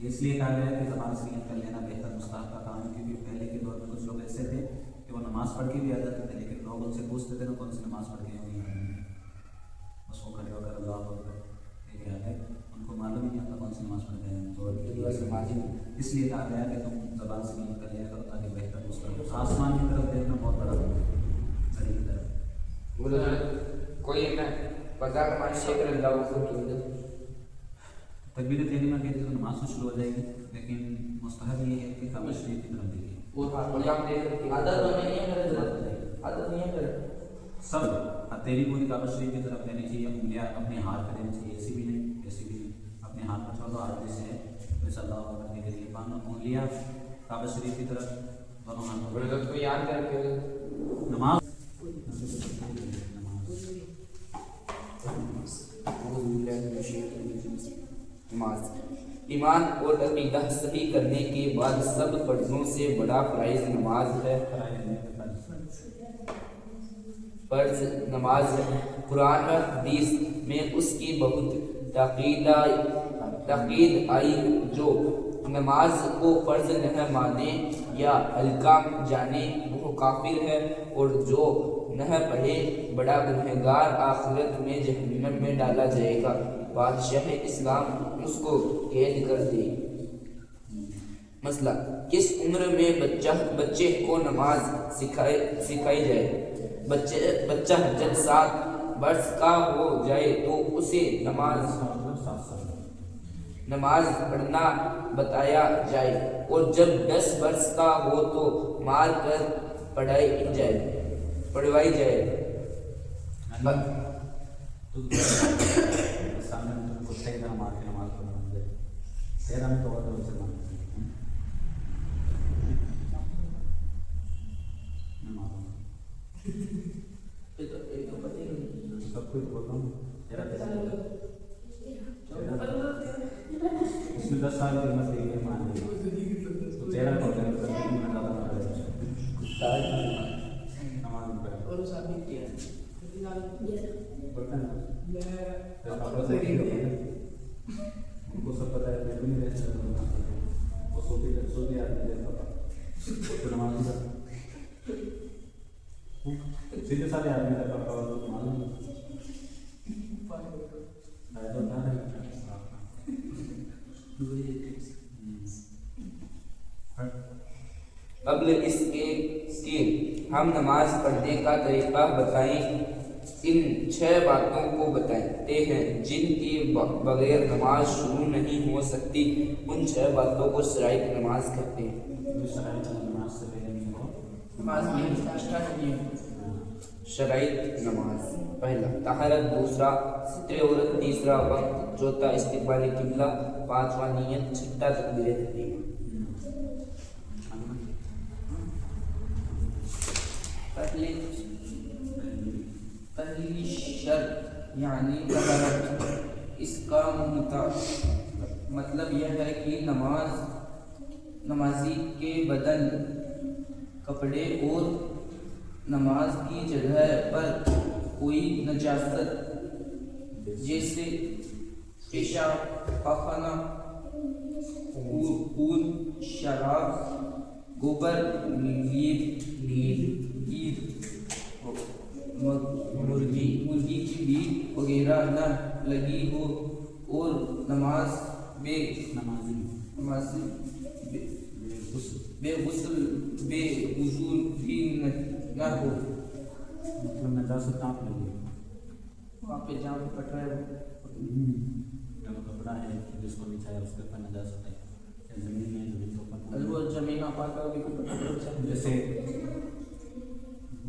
یہ اس لیے کہا گیا ہے کہ زبان سے نیت کر لینا بہتر مستحب کا کام ہے، کیونکہ پہلے کے دور میں کچھ لوگ ایسے تھے کہ وہ نماز پڑھ کے بھی آ جاتے تھے، لیکن لوگ ان سے پوچھتے تھے نا کون سی نماز پڑھ کے ہوئی ہے، بس وہ کھڑے ہو کر اللہ اکبر یہ کیا ہے، ان کو معلوم ہی نہیں ہوتا کون سی نماز پڑھ گئے ہیں، تو اس لیے کہا گیا کہ تم زبان سے نیت کر لیا کرو تاکہ بہتر مستحب آسمان کی طرف دیکھنا بہت بڑا گھڑی کی طرف کوئی ہے بازار میں شکر اللہ وسلم تکبیر تحریمہ کہتے ہیں تو نماز تو شروع ہو جائے گی، لیکن مستحب یہ ہے کہ کعبہ شریف کی طرف دیکھیں سب تیری پوری کعبہ شریف کی طرف دینی چاہیے، انگلیاں اپنے ہاتھ پہ دینی چاہیے، ایسی بھی نہیں ایسی بھی نہیں، اپنے ہاتھ پہ چھوڑ دو، ہاتھ جیسے ہے ویسے اللہ اکبر کے ذریعے باندھو، انگلیاں کعبہ شریف کی طرف دونوں ہاتھوں کو یاد کر کے نماز ایمان اور عقیدہ صحیح کرنے کے بعد سب فرضوں سے بڑا فرائض نماز ہے، فرض نماز ہے۔ قرآن اور حدیث میں اس کی بہت تاکید آئی، جو نماز کو فرض نہ مانے یا ہلکا جانے وہ کافر ہے، اور جو نہ پڑھے بڑا گنہگار آخرت میں جہنم میں ڈالا جائے گا، بادشاہ اسلام اس کو قید کر دے۔ مسئلہ کس عمر میں بچے کو نماز سکھائی جائے؟ بچہ جب 7 برس کا ہو جائے تو اسے نماز پڑھنا بتایا جائے، اور جب 10 برس کا ہو تو مار کر پڑھوائی جائے۔ سامنے میں کو صحیح طرح مار کے نماز پڑھنا چاہیے، تیرہ میں تو اور سے ماننا چاہیے، میں ماروں سب کچھ بولتا ہوں، اس میں 10 سال کی عمر سے یہ مان لیا تو 13 کو نماز ان کو سب پتا ہے، میں بھی نہیں رہتا وہ سوتی آدمی دیکھتا تھا نماز سیدھے سادھے آدمی کا پاپا معلوم قبل اس کے ہم نماز پڑھنے کا طریقہ بتائیں، ان 6 باتوں کو بتاتے ہیں جن کے بغیر نماز شروع نہیں ہو سکتی، ان 6 باتوں کو شرائط نماز کہتے ہیں۔ شرائط نماز: پہلا طہارت، دوسرا ستر عورت، تیسرا وقت، چوتھا استقبال قبلہ، پانچواں نیت، چھٹا تکبیر تحریمہ۔ پہلی شرط یعنی طہارت، اس کا مطلب یہ ہے کہ نمازی کے بدن، کپڑے اور نماز کی جگہ پر کوئی نجاست جیسے پیشاب، پاخانہ، خون، شراب، گوبر، مرغی کی بیٹ وغیرہ نہ لگی ہو، اور بے وضو بھی نہ ہو۔ مطلب نجاست کہاں پہ لگی؟ وہاں پہ جہاں پہ پٹ رہا ہے کپڑا ہے جس کو بچھایا اس کے اوپر نجاست ہے، زمین ہے زمین کے اوپر وہ زمین پاک بھی جیسے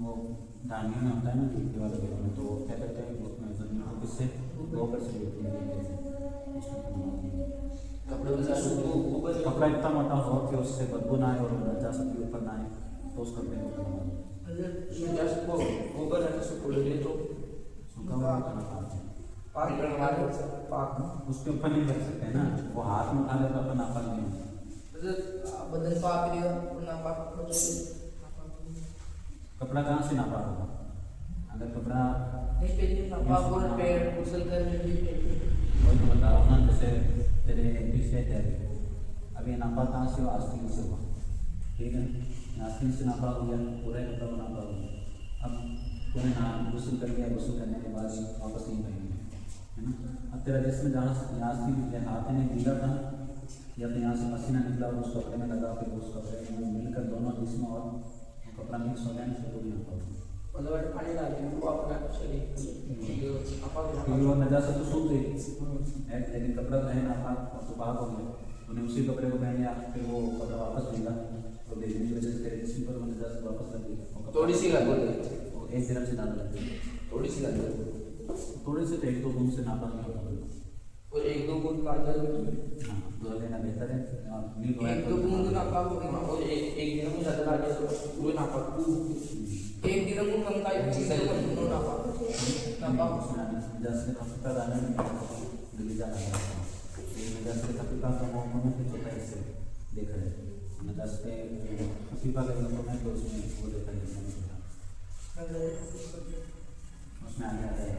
وہ دانیوں میں ہوتا ہے نا کھیتی والے گھروں میں، تو وہ کیا کرتے ہیں اس میں زمین کو کس سے گوبر سے لیتے ہیں، کپڑا اتنا موٹا ہو کہ اس سے بدبو نہ آئے اور نجاست کے اوپر نہ آئے تو اس کپڑے کو گوبر ہے تو کھول لے تو پاک اس کے اوپر نہیں کر سکتے نا، وہ ہاتھ میں اٹھا لے تو اپنا ناپاک نہیں ہوتا، بدن پاک ناپاک کپڑا کہاں سے ناپاک ہوگا؟ اگر کپڑا وہی تو بتا رہا ہوں نا، جیسے تیرے پیچھے अभी नापा कहाँ से हुआ, आस्तीन से हुआ, ठीक है। आस्तीन से नापा हो गया, पूरा कपड़ा को नापा हो गया। अब तूने ना गुस्ल कर लिया, गुस्ल करने के बाद वापस नहीं पहनेंगे, है ना। अब तेरा जिसमें जहाँ आस्तीन हाथ में गीला था या तो यहाँ से पसीना निकला और उस कपड़े में लगा, फिर उस कपड़े में मिलकर दोनों जिसमें और कपड़ा मिक्स हो गया ना, फिर वो भी नापा होगा। मतलब पानी डाल के वो अपना शरीर क्योंकि वो नजासत तो सूख गई है, लेकिन कपड़ा तो है ना पाक, तो पाक हो गया। तूने उसी कपड़े को पहन लिया, फिर वो कपड़ा वापस मिला, तो भेजने की वजह से तेरे जिस्म पर वो नजासत वापस लग गई। थोड़ी सी लग गई, वो एक तरफ से ज़्यादा लग गई, थोड़ी सी लग गई, थोड़े से तो एक दो बूंद से नापा नहीं होता। और एक दो बूंद का अंदाजा हाँ, धो लेना बेहतर है। नहीं धोया एक तो दो बूंद नापा और एक दिन में ज़्यादा डाल दिया तो पूरे नापा, एक दिन में कम का एक चीज़ है दोनों नापा उसमें नजासत खफीफा डालने में गलीजा लगा है। नजासत खफीफा का मौका में कुछ होता है, इससे देखा जाए नजासत खफीफा का मौका में तो उसमें वो देखा जाता है, उसमें आगे आता है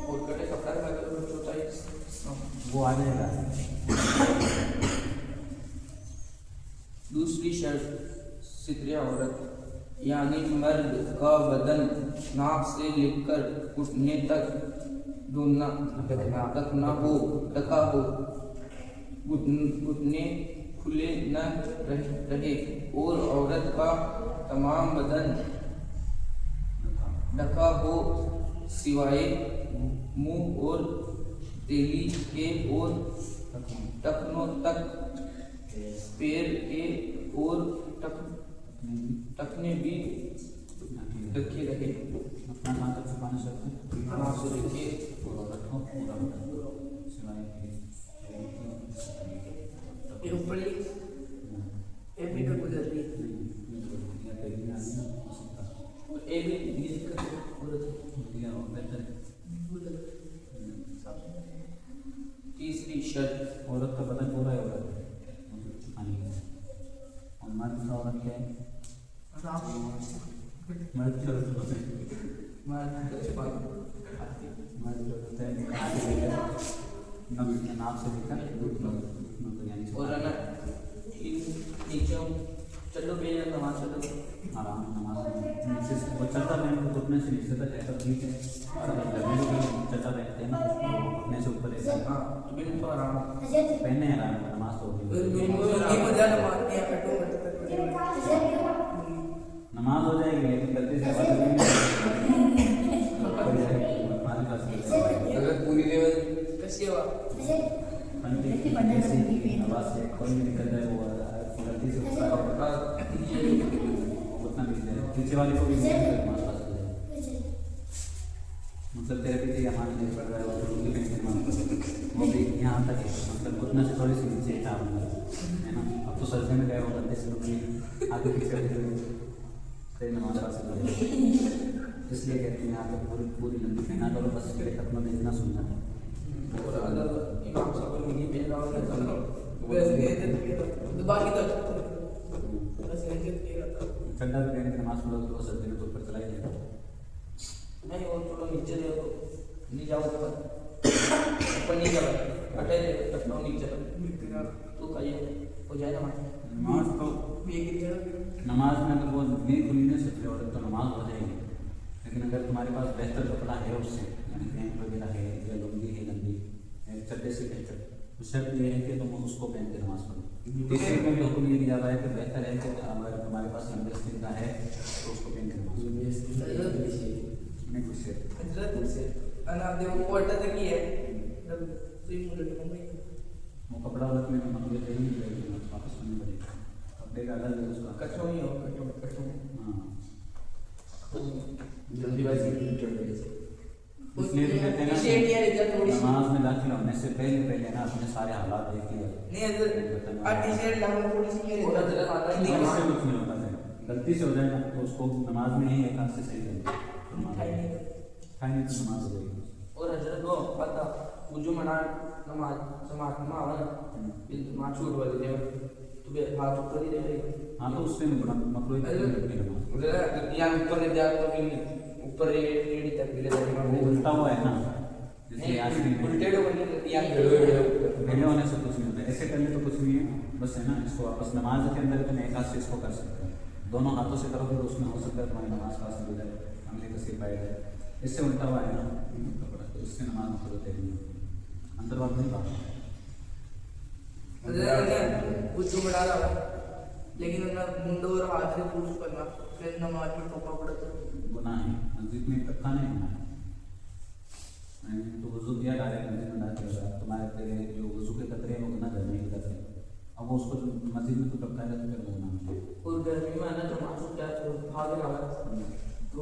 और कटे कपड़ा का छोटा ही वो आ जाएगा। दूसरी शर्त सितरिया औरत यानी मर्द का बदन नाक से लेकर घुटने तक ढूंढना तक न हो, ढका हो, घुटने खुले न रहे और औरत का तमाम बदन ढका हो सिवाय मुंह और तेली के और टखनों तक, पैर के और टखने भी ढके रहे। अपना हाथ तक छुपाना चाहते हैं, हाथ से देखिए और रखो पूरा सिवाय ये ऊपर ये भी का गुजर रही ये भी नीचे का बेहतर। तीसरी शर्त औरत का बदन पूरा है, औरत छुपाने के और मर्द का औरत क्या है, मर्द की औरत होते हैं, मर्द जो होते हैं नाक से लेकर और ना नीचे चलो बे नमाज चलो आराम नमाज नीचे से वो चलता पहन तो घुटने से नीचे तक ऐसा ठीक है, चलता पहनते हैं ना घुटने से ऊपर ऐसा हाँ तो बिल्कुल तो आराम पहनने हैं आराम नमाज तो होगी, नमाज हो जाएगी लेकिन गलती से आवाज अगर पूरी लेवल कैसी हुआ आवाज से कोई भी निकल जाए वो गलती से उतना भी पीछे वाले को भी मतलब तेरे पीछे यहाँ नहीं पड़ रहा है वो भी यहाँ तक है, मतलब उतना से थोड़ी सी नीचे था है ना। अब तो सर्दी में गए वो गलती से लोग आगे पीछे तेरे नमाज पास इसलिए कहते हैं यहाँ पे पूरी पूरी लंबी पहना करो, बस तेरे खत्म में इतना सुनना है। और अगर इमाम साहब को नहीं भेज रहा होगा तो बाकी तो ठंडा भी पहन के नमाज पढ़ो तो सर्दी में तो ऊपर चला ही जाएगा। नहीं वो थोड़ा नीचे दे तो नहीं जाओ ऊपर नहीं जाओ अटे टपना नीचे तो कहिए हो जाएगा नमाज तो नमाज में अगर वो नहीं खुली नहीं सकती औरत तो नमाज हो जाएगी, लेकिन अगर तुम्हारे पास बेहतर कपड़ा है उससे यानी पैंट वगैरह है या लुंगी है लंबी चड्डे से बेहतर, तो शर्त ये है कि तुम उसको पहन के नमाज पढ़ो। तीसरे में भी हुक्म ये दिया हुआ है कि बेहतर है कि अगर तुम्हारे पास लंबे स्थिति का है तो उसको पहन के नमाज वो कपड़ा अलग में मतलब वापस करनी पड़ेगी, कपड़े का अलग है उसका कठोर ही हो कठोर हाँ जल्दीबाजी इसलिए तो कहते हैं ना नमाज में दाखिल होने से पहले ना अपने सारे हालात देख लिया गलती से हो जाए ना तो उसको नमाज में ही एक हाथ से सही करें तो नमाज हो जाएगी। और हजरत वो पता मुझे मना नमाज समाज में आवा मां छूट वाली दे तो बे हाथ ऊपर ही रहे हाँ तो उससे नहीं बना मतलब उधर यहाँ ऊपर ले जा तो फिर ऊपर रेडी तक ले जाएगा वो उल्टा हुआ है ना, जैसे आजकल उल्टे डो बने यहाँ भेड़े होने से कुछ नहीं होता, ऐसे ऐसे करने तो कुछ नहीं है, बस है ना, इसको वापस नमाज के अंदर तुम एक हाथ से इसको कर सकते हो, दोनों हाथों से करोगे तो उसमें हो सकता है तुम्हारी नमाज का असर हो जाए, अगली तस्वीर पाई जाए। इससे उल्टा हुआ है ना कपड़ा, तो इससे नमाज में खड़े तेरी अंदर बात नहीं बात कुछ बड़ा रहा लेकिन मुंडो और हाथ से पूछ करना फिर नमाज में टोपा पड़ता गुनाह है, मस्जिद में इकट्ठा नहीं होना है। मैंने तो वजू किया डायरेक्ट मस्जिद में डाल दिया, तुम्हारे तेरे जो वजू के कतरे हैं वो गुनाह करने के कतरे, अब वो उसको जो मस्जिद में तो टपका जाए तो फिर वो गुनाह। और गर्मी में ना जमात क्या भाग रहा तो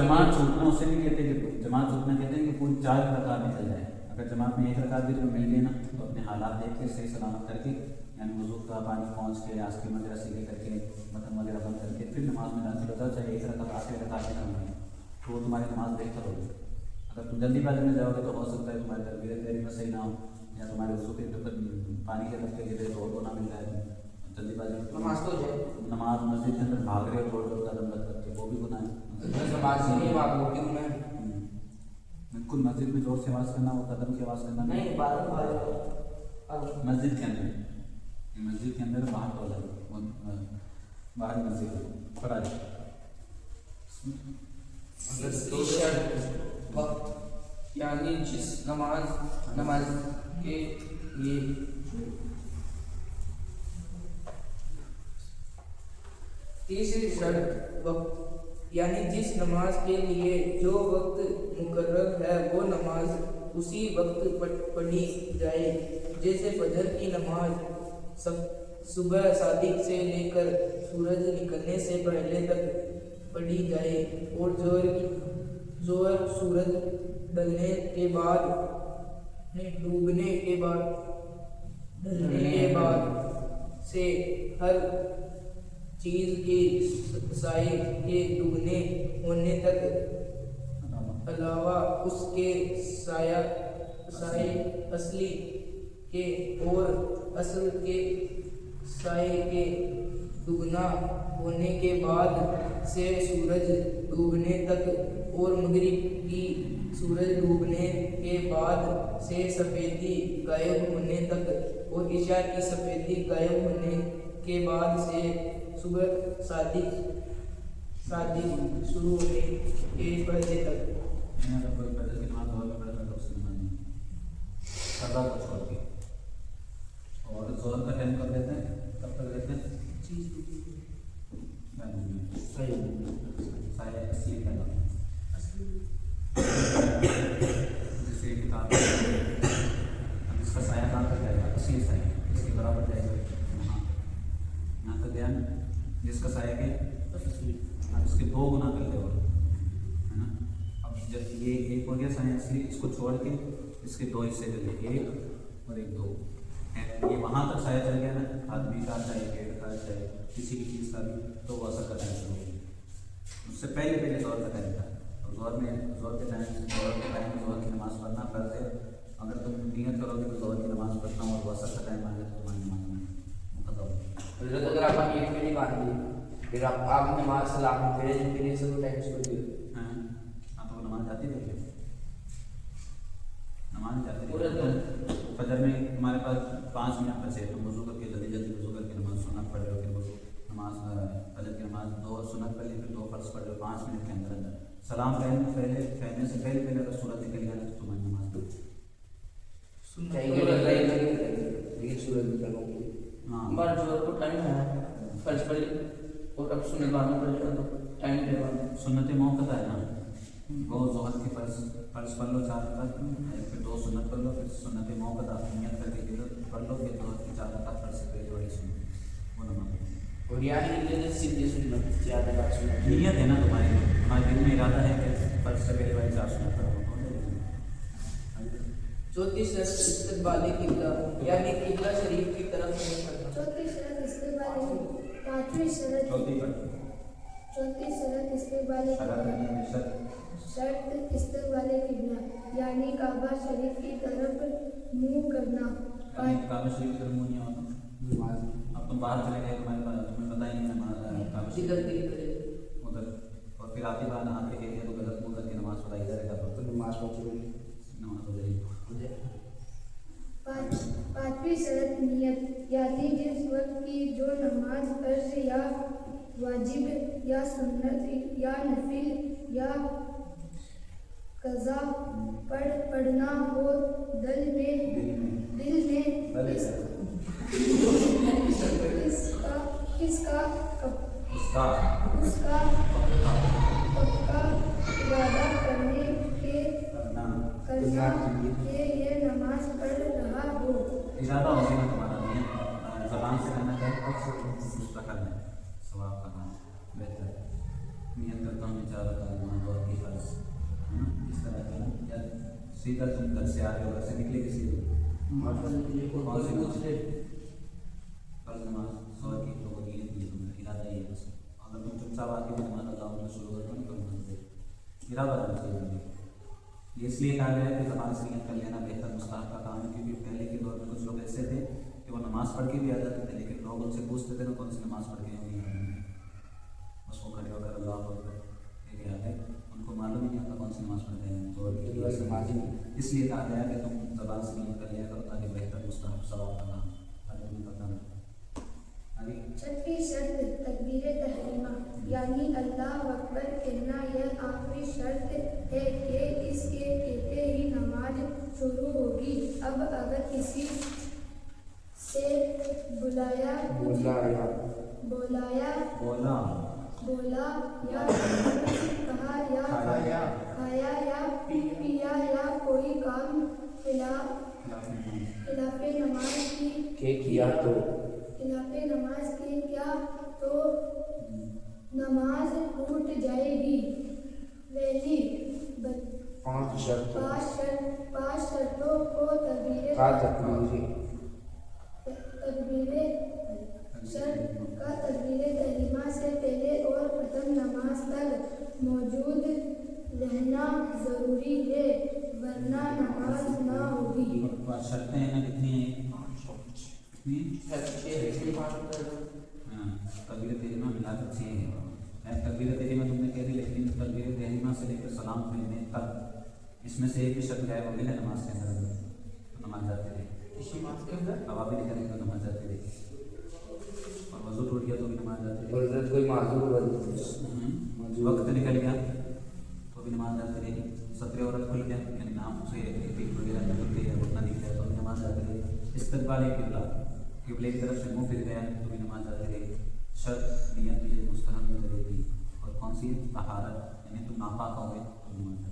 जमात छूटना उसे नहीं कहते कि जमात छूटना कहते हैं कि पूरी 4 रकात निकल जाए। अगर जमात में 1 रकात भी तुम्हें मिल गई ना तो अपने हालात देख के सही सलामत करके, यानी वजू का पानी पहुँच के आस्तीन वगैरह सीधे करके बटन वगैरह बंद करके फिर नमाज में दाखिल होता है, चाहे 1 रकात आखिरी रकात में कम है तो वो तुम्हारी नमाज बेहतर होगी। अगर तुम जल्दीबाजी में जाओगे तो हो सकता है तुम्हारे तकबीरत तहरीम में सही ना हो, या तुम्हारे वजू के पानी के तबके के लिए और गुनाह मिल जाए, जल्दीबाजी में नमाज तो जाए नमाज मस्जिद के अंदर भाग रहे हो छोड़ दो कदम रख करके, वो भी गुनाह है। नमाज नहीं बात वो क्यों है बिल्कुल मस्जिद में जोर से आवाज़ करना, वो कदम की आवाज़ करना नहीं बात मस्जिद के अंदर, मस्जिद के अंदर बाहर टोला बाहर मस्जिद पड़ा है। वक्त यानी जिस नमाज के लिए तीसरी शर्त वक्त यानी जिस नमाज के लिए जो वक्त मुकर्रर है वो नमाज उसी वक्त पढ़ी जाए, जैसे फजर की नमाज सुबह सादिक से लेकर सूरज निकलने से पहले तक पढ़ी जाए और जोहर सूरज ढलने के बाद डूबने के बाद से हर चीज के साए के दुगने होने तक अलावा उसके साए असली के और असल के साए के दुगना होने के बाद से सूरज डूबने तक और मगरिब की सूरज डूबने के बाद से सफ़ेदी गायब होने तक और इशा की सफ़ेदी गायब होने के बाद से सुबह सादिक शुरू होने के पहले तक। अगर कोई फजर की नमाज जोहर में पढ़ता तो उसकी नमाज नहीं, सदा को छोड़ के। और जोहर का टाइम कब लेते हैं, कब तक लेते हैं? साया असली कहना, जैसे किताब इसका साया कहाँ तक जाएगा, असली साया इसके बराबर जाएगा, यहाँ तक गया ना, जिसका साया के इसके 2 गुना कर ले, और है ना। अब जब ये एक हो गया साया असली, इसको छोड़ के इसके 2 हिस्से कर लिए, 1 और 1 2, ये वहाँ तक साया चल गया ना, आदमी का चाहे पेड़ का चाहे किसी भी चीज़ का भी, तो वो असर करना शुरू हो गया। उससे पहले जोहर का टाइम था, और जोहर के टाइम जोहर की नमाज़ पढ़ना फर्ज है। अगर तुम नियत करोगे तो जोहर की नमाज़ पढ़ना और वो असर का टाइम आ गया तो तुम्हारी नमाज में मुकद्दर। अगर आप ये नहीं बांधी फिर आप नमाज सलाम फिर से टाइम छोड़ दिया, हाँ तो नमाज जाती रही, नमाज जाती रही। फजर में तुम्हारे पास 5 मिनट बचे, तुम वजू करके जल्दी वजू करके नमाज सुन्नत पढ़ रहे हो, फिर वजू नमाज फजर की नमाज 2 सुन्नत पढ़ ली, फिर 2 फर्ज पढ़ रहे हो 5 मिनट के अंदर सलाम कहने से पहले अगर सूरज निकल गया तो तुम्हारी नमाज लेकिन सूरज निकल गई। हाँ बार जोहर को टाइम है फर्ज पढ़ और अब सुनने बाद में पढ़ तो टाइम के बाद सुन्नत मौक़ता है ना, वो जोहर के फर्ज पढ़ लो 4 रकात, फिर 2 सुन्नत पढ़ लो, फिर सुन्नत मौक़ता नियत करके फिर पढ़ लो, फिर जोहर की 4 रकात फर्ज से पहले वाली सुन्नत वो नमाज। और यानी सीधे सुन्नत ज़्यादा बात सुन्नत नियत है ना तुम्हारे दिल में इरादा है कि फर्ज से पहले वाली 4 सुन्नत पढ़ो। चौथी शर्त इस्तकबाल किबला यानी किबला शरीफ की तरफ मुंह करना। चौथी शर्त इस्तकबाल, पांचवी शर्त इस्तकबाल शर्त इस्तकबाल किबला यानी काबा शरीफ की तरफ मुंह करना। काबा शरीफ की तरफ मुंह नहीं होता नमाज। अब तुम बाहर चले गए, तुम्हें पता ही नहीं नमाज काबा शरीफ उधर, और फिर आती बार आते के लिए तो गलत मुंह करके नमाज पढ़ाई जाएगा तो नमाज हो जाएगी। छठी शर्त नियत यानी जिस वक्त की जो नमाज फर्ज या वाजिब या सुन्नत या नफिल या कज़ा पढ़ना हो दिल में उसका पक्का इरादा करने के करना कि ये नमाज पढ़ रहा हो। इरादा हो गया तुम्हारा नियत ज़बान से कहना है मुस्तक़िल है सवाब करना बेहतर नियत करता हूँ चार नमाज और की फर्ज है ना इस तरह का या सीधा तुम घर से आ रहे हो घर से निकले किसी कौन सी फर्ज नमाज सवार की तो नियत नहीं तुमने इरादा ही है बस अगर तुम चुपचाप आके नमाज अल्लाह में शुरू करते हो तो नमाज इरादा करना चाहिए तुम्हें ये इसलिए कहा गया है कि ज़बान से नियत कर लेना बेहतर मुस्तहब का काम है क्योंकि पहले के दौर में कुछ लोग ऐसे थे कि वो नमाज पढ़ के भी आ जाते थे लेकिन लोग उनसे पूछते थे ना कौन सी नमाज पढ़ के नहीं बस वो खड़े होकर अल्लाह अकबर ये क्या है उनको मालूम ही नहीं होता कौन सी नमाज पढ़ते हैं जोर की नमाज इसलिए कहा गया कि तुम ज़बान से नियत कर लिया करो ताकि बेहतर मुस्तहब सवाब का काम ताकि तुम्हें पता नहीं आगे छठी शर्त तकबीर तहरीमा यानी अल्लाह अकबर कहना यह आखिरी शर्त है कि इसके कहते ही नमाज शुरू होगी। अब अगर किसी से बुलाया बोला या कहा या खाया या पिया या कोई काम खिलाफे नमाज की किया तो खिलाफे नमाज के क्या तो नमाज टूट जाएगी। वैली पांच शर्तों को तकबीर तहरीमा से पहले और प्रथम नमाज तक मौजूद रहना जरूरी है वरना नमाज ना होगी। शर्तें हैं ना कितनी हैं तकबीर तहरीमा मिलाकर 6 है तकबीर तहरीमा तुमने कह दी लेकिन तकबीर तहरीमा से लेकर सलाम पढ़ने तक इसमें से एक भी शब्द गायब हो गया नमाज के अंदर तो नमाज जाते रहे हवा भी निकलेगी तो नमाज जाते रहे और वजू टूट गया तो भी नमाज जाते रहे कोई माजूर वक्त निकल गया तो भी नमाज जाते रहे सत्र औरत खुल गया यानी नाम से वगैरह निकल गया घुटना दिख गया तो भी नमाज जाते रहे इस्तकबाल किबले की तरफ से मुँह फिर गया तो भी नमाज जाते रहे शर्त नियत ये मुस्तहब में रहेगी और कौन सी तहारत यानी तुम नापाक हो गए तो नमाज जाते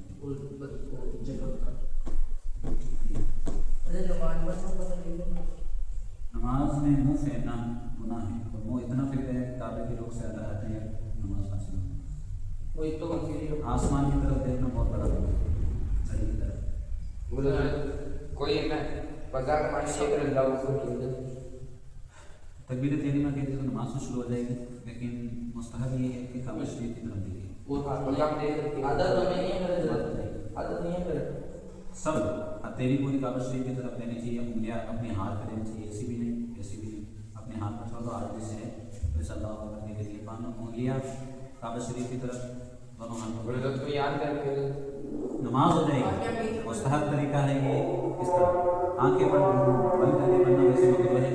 नमाज में मुँह फेरना गुनाह है और मुँह इतना फिर गया काबे के लोग से अदा आते हैं नमाज हासिल वही तो आसमान की तरफ देखना बहुत बड़ा गुनाह है सही की तरफ कोई मैं बाजार में शेख अल्लाह तकबीर तहरीमा कहते तो नमाज तो शुरू हो जाएगी लेकिन मुस्तहब ये है कि काबा शरीफ की तरफ देखिए सब हथेली पूरी काबा शरीफ की तरफ देनी चाहिए उंगलियां अपने हाथ पे देनी चाहिए ऐसी भी नहीं अपने हाथ पर छोड़ दो हाथ जैसे है वैसे अल्लाह करने के लिए पाना उंगलियां काबा शरीफ की तरफ दोनों हाथ याद करके नमाज हो जाएगी मुस्तहब तरीका है ये इस तरह आंखें बंद करके पढ़ना वैसे मकरूह है